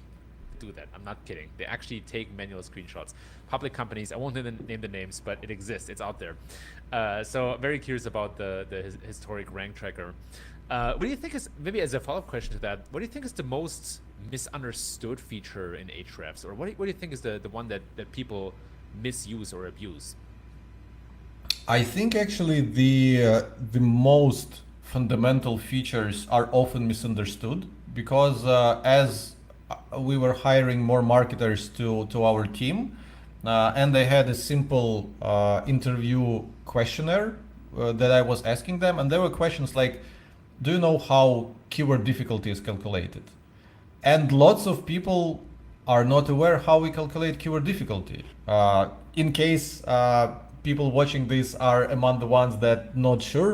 do that. I'm not kidding. They actually take manual screenshots. Public companies, I won't name the names, but it exists. It's out there. So very curious about the historic rank tracker. What do you think is, maybe as a follow-up question to that, what do you think is the most misunderstood feature in Ahrefs? Or what do you think is the one that people misuse or abuse? I think actually the most fundamental features are often misunderstood because as we were hiring more marketers to our team, and they had a simple interview questionnaire that I was asking them, and there were questions like, "Do you know how keyword difficulty is calculated?" And lots of people are not aware how we calculate keyword difficulty. In case people watching this are among the ones that not sure,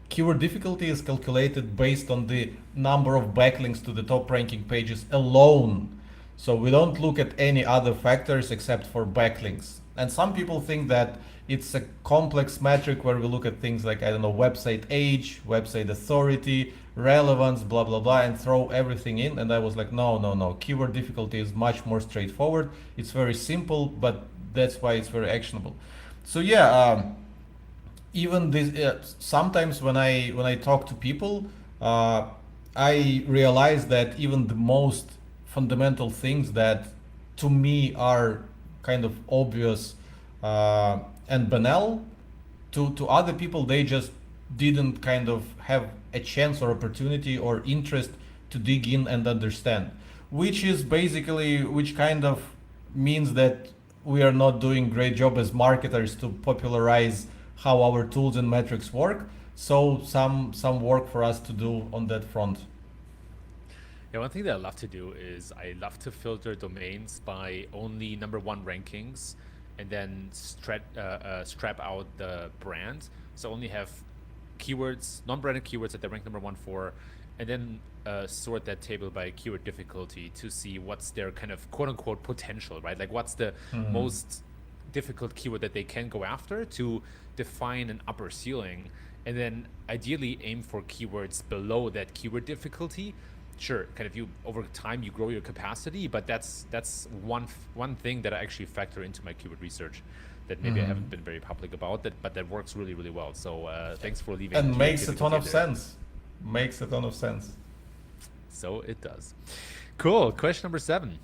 keyword difficulty is calculated based on the number of backlinks to the top ranking pages alone. So we don't look at any other factors except for backlinks. And some people think that it's a complex metric where we look at things like, I don't know, website age, website authority, relevance, blah, blah, blah, and throw everything in. And I was like, no. Keyword difficulty is much more straightforward. It's very simple, but that's why it's very actionable. So yeah, even this, sometimes when I talk to people, I realize that even the most fundamental things that to me are kind of obvious and banal, to other people they just didn't kind of have a chance or opportunity or interest to dig in and understand, which kind of means that we are not doing great job as marketers to popularize how our tools and metrics work. So some work for us to do on that front. Yeah, one thing that I love to do is I love to filter domains by only #1 rankings, and then strap out the brand. So only have keywords, non-branded keywords that they rank #1 for, and then sort that table by keyword difficulty to see what's their kind of quote unquote potential, right? Like what's the most difficult keyword that they can go after to define an upper ceiling, and then ideally aim for keywords below that keyword difficulty. Sure, kind of you over time you grow your capacity, but that's one thing that I actually factor into my keyword research that maybe I haven't been very public about, but that works really, really well. So thanks for leaving. And makes a ton of sense. Makes a ton of sense. So it does. Cool. Question number 7.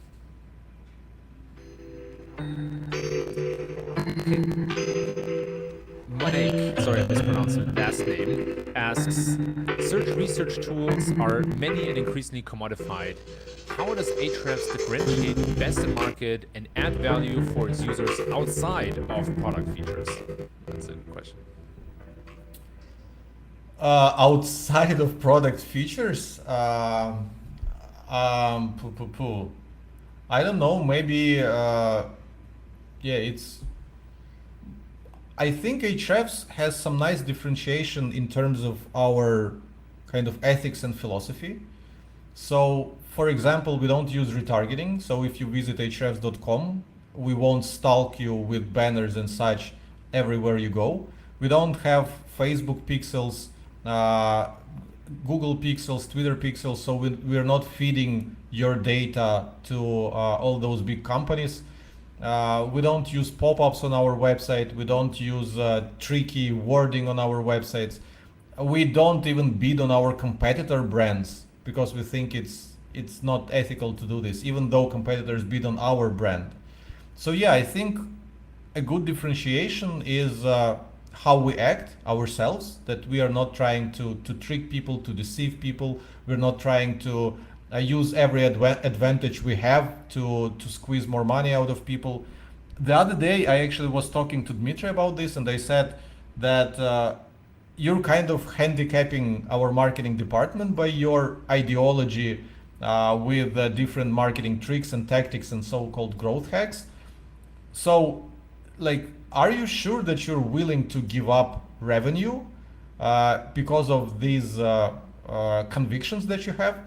Monique, sorry I mispronounced your last name, asks, search research tools are many and increasingly commodified. How does Ahrefs differentiate best in market and add value for its users outside of product features? That's a good question. Outside of product features, I don't know, maybe, it's, I think Ahrefs has some nice differentiation in terms of our kind of ethics and philosophy. So, for example, we don't use retargeting. So if you visit ahrefs.com, we won't stalk you with banners and such everywhere you go. We don't have Facebook pixels, Google pixels, Twitter pixels. So we're not feeding your data to all those big companies. We don't use pop-ups on our website. We don't use tricky wording on our websites. We don't even bid on our competitor brands because we think it's not ethical to do this, even though competitors bid on our brand. So yeah, I think a good differentiation is how we act ourselves, that we are not trying to trick people, to deceive people. We're not trying to use every advantage we have to squeeze more money out of people. The other day, I actually was talking to Dmitry about this, and I said that you're kind of handicapping our marketing department by your ideology with different marketing tricks and tactics and so-called growth hacks. So, like, are you sure that you're willing to give up revenue because of these convictions that you have?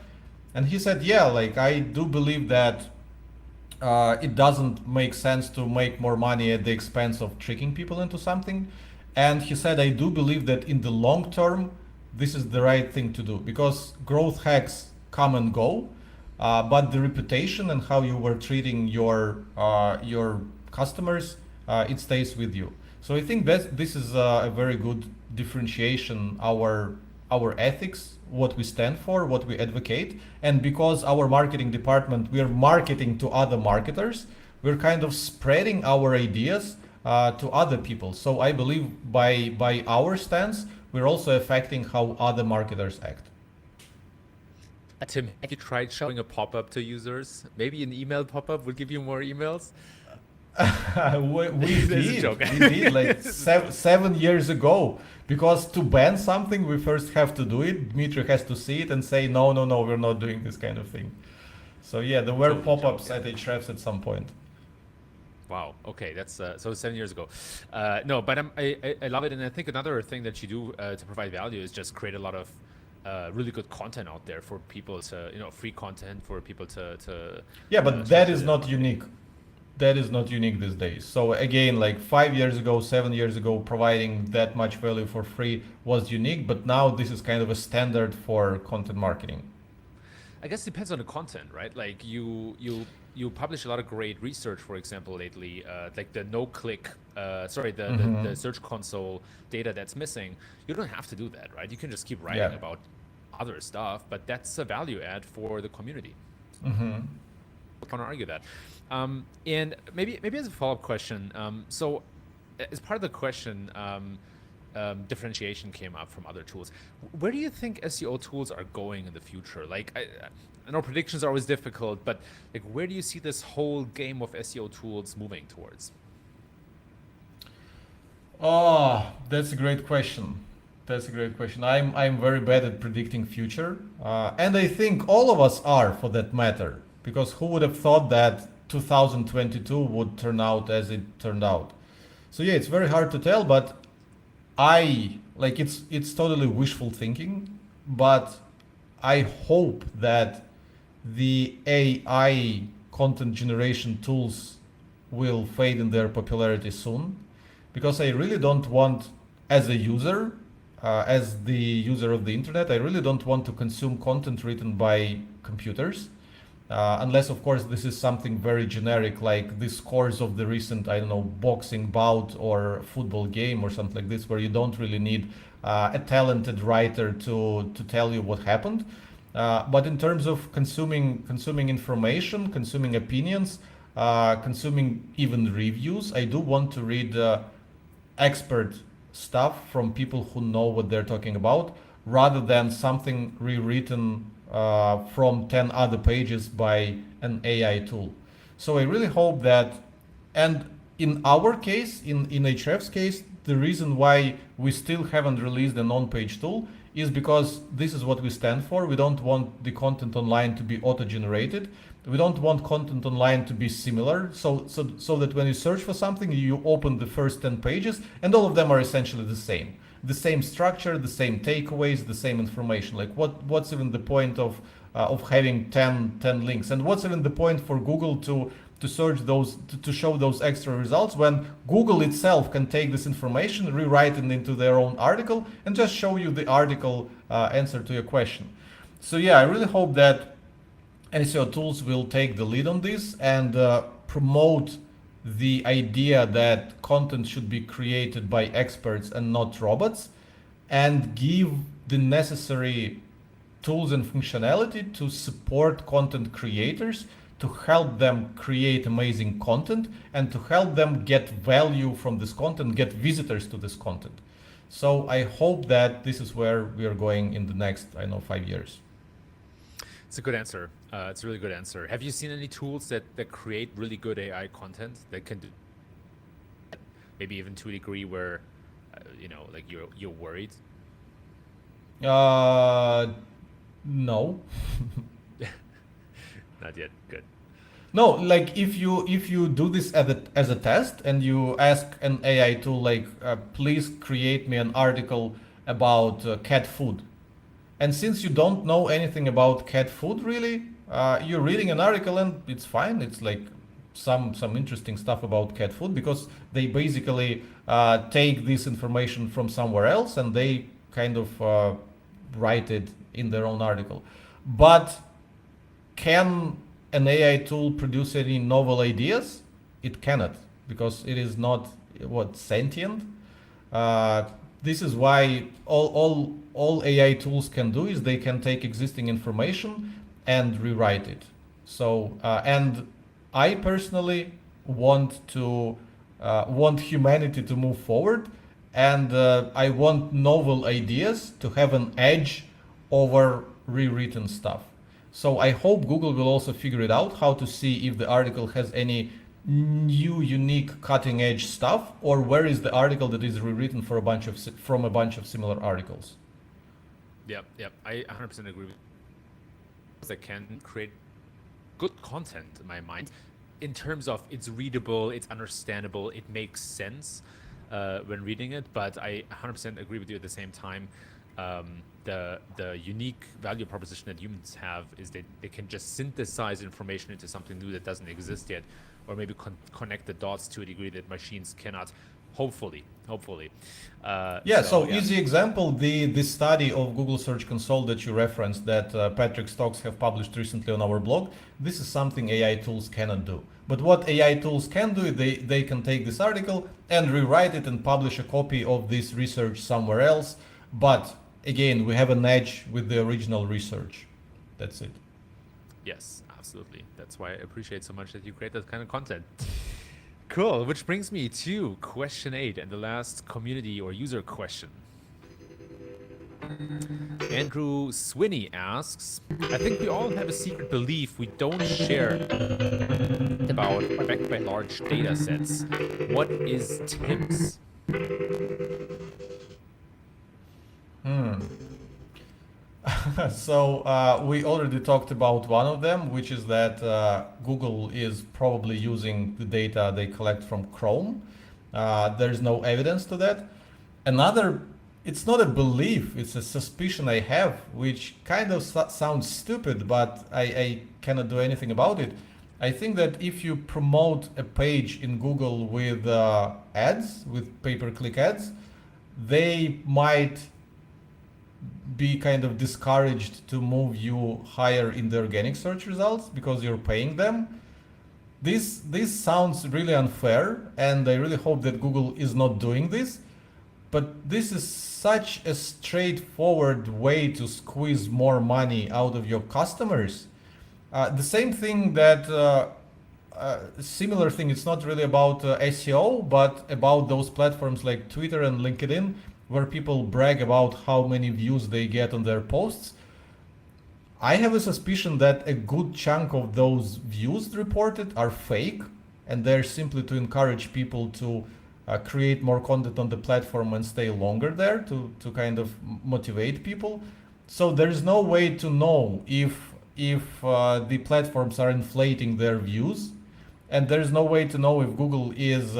And he said, yeah, like I do believe that it doesn't make sense to make more money at the expense of tricking people into something. And he said, I do believe that in the long term, this is the right thing to do because growth hacks come and go. but the reputation and how you were treating your customers, it stays with you. So I think that this is a very good differentiation, our ethics, what we stand for, what we advocate. And because our marketing department, we're marketing to other marketers, we're kind of spreading our ideas to other people. So I believe by our stance, we're also affecting how other marketers act. Tim, have you tried showing a pop-up to users? Maybe an email pop-up would give you more emails? We This is a did. joke. We did like 7 years ago. Because to ban something, we first have to do it. Dmitry has to see it and say, no, no, no, we're not doing this kind of thing. So yeah, there were Totally pop-ups joke, at Ahrefs at some point. Wow. Okay, that's so 7 years ago. No, but I love it, and I think another thing that you do to provide value is just create a lot of really good content out there for people to, free content for people to Yeah, but start that is to not market. unique. That is not unique these days. So again, like 5 years ago, 7 years ago, providing that much value for free was unique, but now this is kind of a standard for content marketing. I guess it depends on the content, right? Like you publish a lot of great research, for example, lately, like the no-click, sorry, the search console data that's missing. You don't have to do that, right? You can just keep writing Yeah. about other stuff, but that's a value add for the community. I can't argue that. And maybe as a follow-up question, so as part of the question, differentiation came up from other tools. Where do you think SEO tools are going in the future? Like, I know predictions are always difficult, but like, where do you see this whole game of SEO tools moving towards? Oh, that's a great question. That's a great question. I'm very bad at predicting future, and I think all of us are, for that matter, because who would have thought that 2022 would turn out as it turned out? So yeah, it's very hard to tell, but I like it's totally wishful thinking, but I hope that the AI content generation tools will fade in their popularity soon, because I really don't want, as a user, as the user of the internet, I really don't want to consume content written by computers. Unless, of course, this is something very generic, like the scores of the recent, I don't know, boxing bout or football game or something like this, where you don't really need a talented writer to tell you what happened. But in terms of consuming information, consuming opinions, consuming even reviews, I do want to read expert stuff from people who know what they're talking about, rather than something rewritten from 10 other pages by an AI tool. So I really hope that, and in our case, in Ahrefs' case, the reason why we still haven't released an on-page tool is because this is what we stand for. We don't want the content online to be auto-generated. We don't want content online to be similar, so that when you search for something, you open the first 10 pages, and all of them are essentially the same. The same structure, the same takeaways, the same information. Like what's even the point of having 10 links? And what's even the point for Google to search those, to show those extra results, when Google itself can take this information, rewrite it into their own article, and just show you the article answer to your question. So yeah, I really hope that SEO tools will take the lead on this and promote the idea that content should be created by experts and not robots, and give the necessary tools and functionality to support content creators, to help them create amazing content, and to help them get value from this content, get visitors to this content. So I hope that this is where we are going in the next, I know, 5 years. It's a good answer. It's a really good answer. Have you seen any tools that create really good AI content that can do maybe even to a degree where like you're worried? No. Not yet. Good. No, like if you do this as a test and you ask an AI tool like, please create me an article about cat food, and since you don't know anything about cat food really, you're reading an article and it's fine. It's like some interesting stuff about cat food, because they basically take this information from somewhere else and they kind of write it in their own article. But can an AI tool produce any novel ideas? It cannot, because it is not sentient. Uh, this is why all AI tools can do is they can take existing information and rewrite it. So and I personally want humanity to move forward, and I want novel ideas to have an edge over rewritten stuff. So I hope Google will also figure it out how to see if the article has any new, unique, cutting-edge stuff, or where is the article that is rewritten for from a bunch of similar articles. Yep. I 100% agree with you. That can create good content in my mind, in terms of it's readable, it's understandable, it makes sense when reading it. But I 100% agree with you at the same time. The unique value proposition that humans have is that they can just synthesize information into something new that doesn't exist yet, or maybe connect the dots to a degree that machines cannot. Hopefully. Easy example, the study of Google Search Console that you referenced, that Patrick Stokes have published recently on our blog, this is something AI tools cannot do. But what AI tools can do, they can take this article and rewrite it and publish a copy of this research somewhere else. But again, we have an edge with the original research. That's it. Yes, absolutely. That's why I appreciate so much that you create that kind of content. Cool, which brings me to question 8 and the last community or user question. Andrew Swinney asks, I think we all have a secret belief we don't share about backed by large data sets. What is Tim's? So we already talked about one of them, which is that Google is probably using the data they collect from Chrome. There's no evidence to that. Another, it's not a belief, it's a suspicion I have, which kind of sounds stupid, but I cannot do anything about it. I think that if you promote a page in Google with ads, with pay-per-click ads, they might be kind of discouraged to move you higher in the organic search results because you're paying them. This sounds really unfair, and I really hope that Google is not doing this. But this is such a straightforward way to squeeze more money out of your customers. The same thing that similar thing. It's not really about SEO, but about those platforms like Twitter and LinkedIn, where people brag about how many views they get on their posts. I have a suspicion that a good chunk of those views reported are fake, and they're simply to encourage people to create more content on the platform and stay longer there, to kind of motivate people. So there's no way to know if the platforms are inflating their views, and there's no way to know if Google is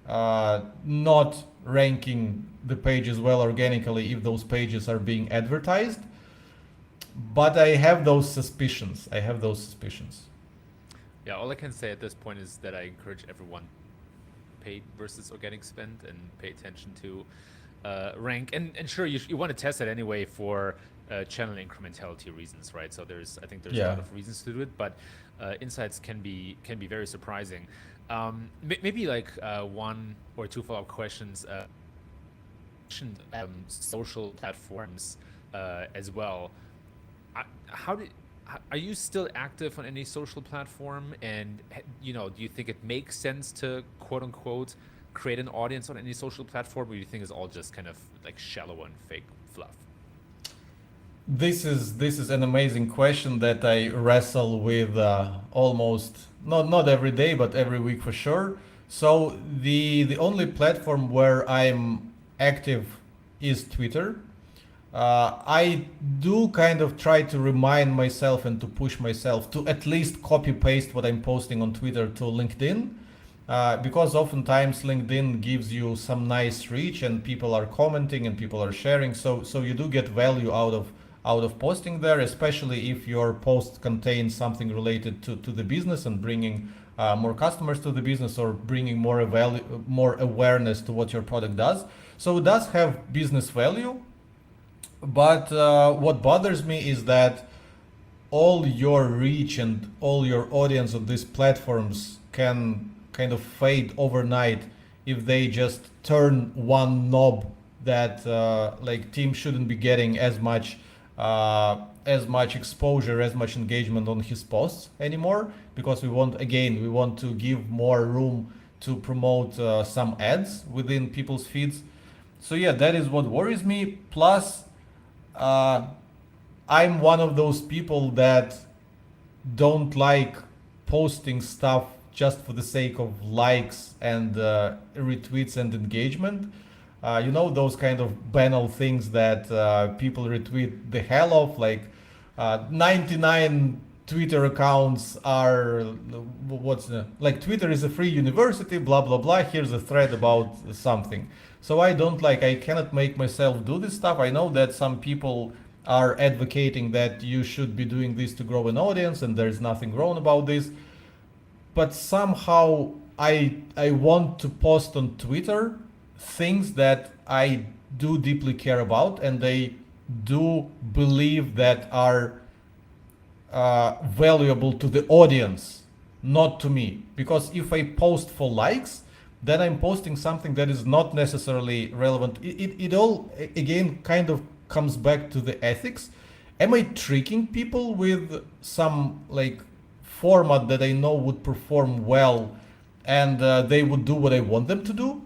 not ranking the pages well organically if those pages are being advertised. But I have those suspicions. Yeah, all I can say at this point is that I encourage everyone paid versus organic spend and pay attention to rank. And sure, you want to test that anyway for channel incrementality reasons, right? So I think there's a lot of reasons to do it, but insights can be very surprising. Maybe like one or two follow-up questions. Social platforms as well. Are you still active on any social platform? And do you think it makes sense to quote unquote create an audience on any social platform, or do you think it's all just kind of like shallow and fake fluff? This is an amazing question that I wrestle with almost not every day, but every week for sure. So the only platform where I'm active is Twitter. I do kind of try to remind myself and to push myself to at least copy paste what I'm posting on Twitter to LinkedIn, because oftentimes LinkedIn gives you some nice reach and people are commenting and people are sharing. So you do get value out of posting there, especially if your post contains something related to the business and bringing more customers to the business, or bringing more awareness to what your product does. So it does have business value. But what bothers me is that all your reach and all your audience on these platforms can kind of fade overnight if they just turn one knob that like team shouldn't be getting as much exposure, as much engagement on his posts anymore, because we want to give more room to promote some ads within people's feeds. So yeah, that is what worries me. Plus, uh, I'm one of those people that don't like posting stuff just for the sake of likes and retweets and engagement. Those kind of banal things that people retweet the hell of, like 99 Twitter accounts are like Twitter is a free university, blah blah blah. Here's a thread about something. So I cannot make myself do this stuff. I know that some people are advocating that you should be doing this to grow an audience, and there's nothing wrong about this. But somehow I want to post on Twitter things that I do deeply care about, and they do believe that are valuable to the audience, not to me. Because if I post for likes, then I'm posting something that is not necessarily relevant. It all, again, kind of comes back to the ethics. Am I tricking people with some like format that I know would perform well, and they would do what I want them to do?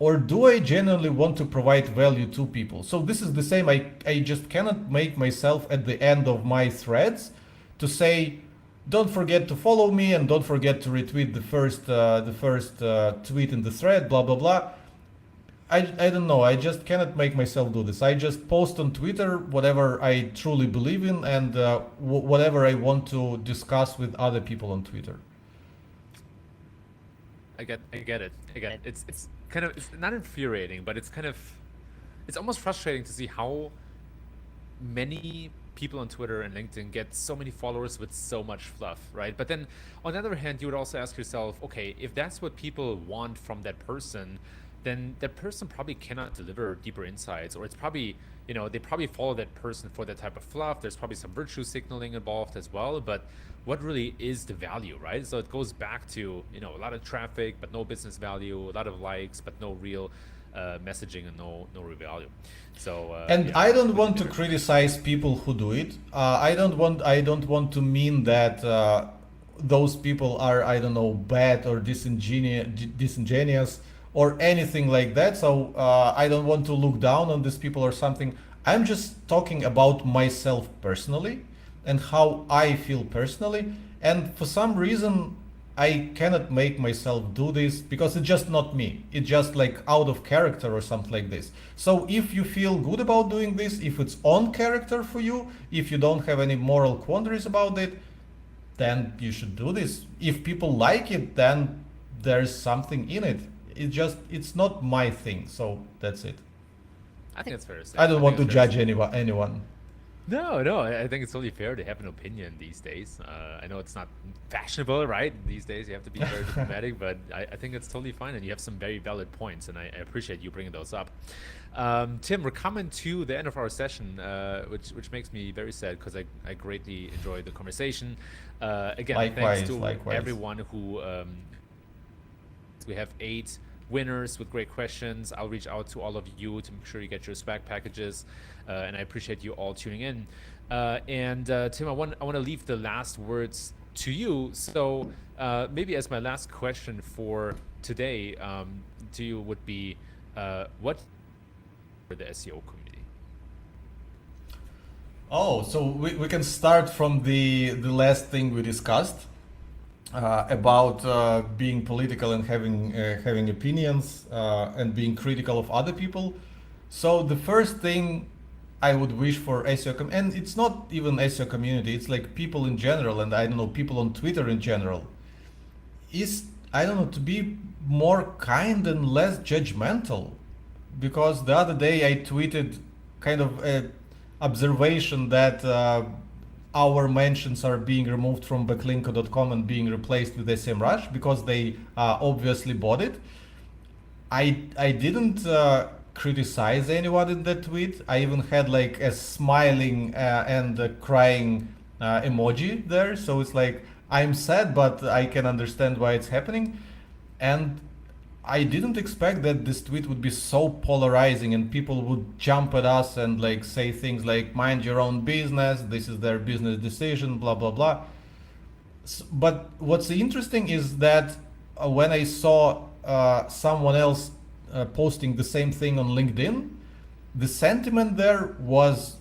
Or do I genuinely want to provide value to people? So this is the same. I just cannot make myself at the end of my threads to say, don't forget to follow me and don't forget to retweet the first tweet in the thread, blah blah blah. I don't know. I just cannot make myself do this. I just post on Twitter whatever I truly believe in, and whatever I want to discuss with other people on Twitter. I get it. It's kind of, it's not infuriating, but it's almost frustrating to see how many people on Twitter and LinkedIn get so many followers with so much fluff, right? But then on the other hand, you would also ask yourself, okay, if that's what people want from that person, then that person probably cannot deliver deeper insights, or it's probably, they probably follow that person for that type of fluff. There's probably some virtue signaling involved as well, but what really is the value, right? So it goes back to, a lot of traffic, but no business value, a lot of likes, but no real messaging and no real value. So and yeah, I don't want to criticize people who do it. I don't want to mean that those people are, I don't know, bad or disingenuous or anything like that. So I don't want to look down on these people or something. I'm just talking about myself personally and how I feel personally. And for some reason, I cannot make myself do this because it's just not me. It's just like out of character or something like this. So if you feel good about doing this, if it's on character for you, if you don't have any moral quandaries about it, then you should do this. If people like it, then there's something in it. It's not my thing. So that's it. I think it's fair to say. I don't want to it's fair judge anyone. No, I think it's totally fair to have an opinion these days. I know it's not fashionable, right? These days you have to be very diplomatic, but I think it's totally fine, and you have some very valid points, and I appreciate you bringing those up. Tim, we're coming to the end of our session, which makes me very sad because I greatly enjoyed the conversation. Again, thanks to everyone who... we have 8 winners with great questions. I'll reach out to all of you to make sure you get your swag packages, and I appreciate you all tuning in. And Tim, I want to leave the last words to you. So maybe as my last question for today to you would be, what for the SEO community? Oh, so we can start from the last thing we discussed. About being political and having opinions and being critical of other people. So the first thing I would wish for SEO and it's not even SEO community, it's like people in general, and I don't know, people on Twitter in general, is, I don't know, to be more kind and less judgmental. Because the other day I tweeted kind of a observation that our mentions are being removed from backlinko.com and being replaced with SEMrush because they obviously bought it. I didn't criticize anyone in that tweet. I even had like a smiling and crying emoji there. So it's like, I'm sad, but I can understand why it's happening. And I didn't expect that this tweet would be so polarizing and people would jump at us and like say things like, mind your own business, this is their business decision, blah, blah, blah. But what's interesting is that when I saw someone else posting the same thing on LinkedIn, the sentiment there was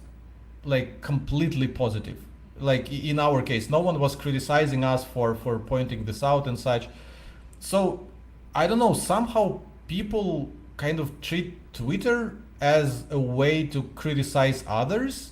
like completely positive. Like in our case, no one was criticizing us for pointing this out and such. So I don't know, somehow people kind of treat Twitter as a way to criticize others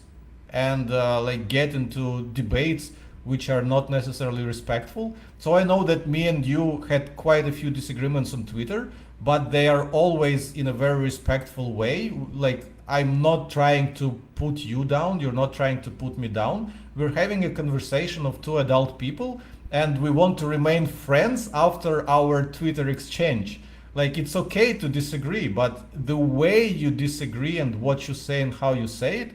and like get into debates which are not necessarily respectful. So I know that me and you had quite a few disagreements on Twitter, but they are always in a very respectful way. Like, I'm not trying to put you down, you're not trying to put me down. We're having a conversation of two adult people and we want to remain friends after our Twitter exchange. Like, it's okay to disagree, but the way you disagree and what you say and how you say it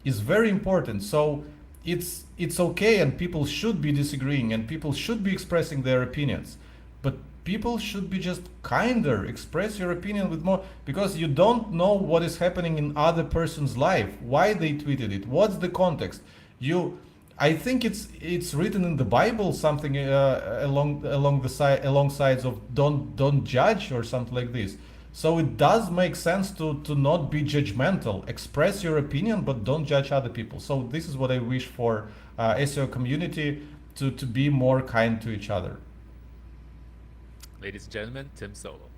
is very important. So it's okay, and people should be disagreeing and people should be expressing their opinions, but people should be just kinder. Express your opinion with more, because you don't know what is happening in other person's life, why they tweeted it, what's the context. You I think it's written in the Bible something along the side along sides of don't judge or something like this. So it does make sense to not be judgmental. Express your opinion, but don't judge other people. So this is what I wish for SEO community, to be more kind to each other. Ladies and gentlemen, Tim Soulo.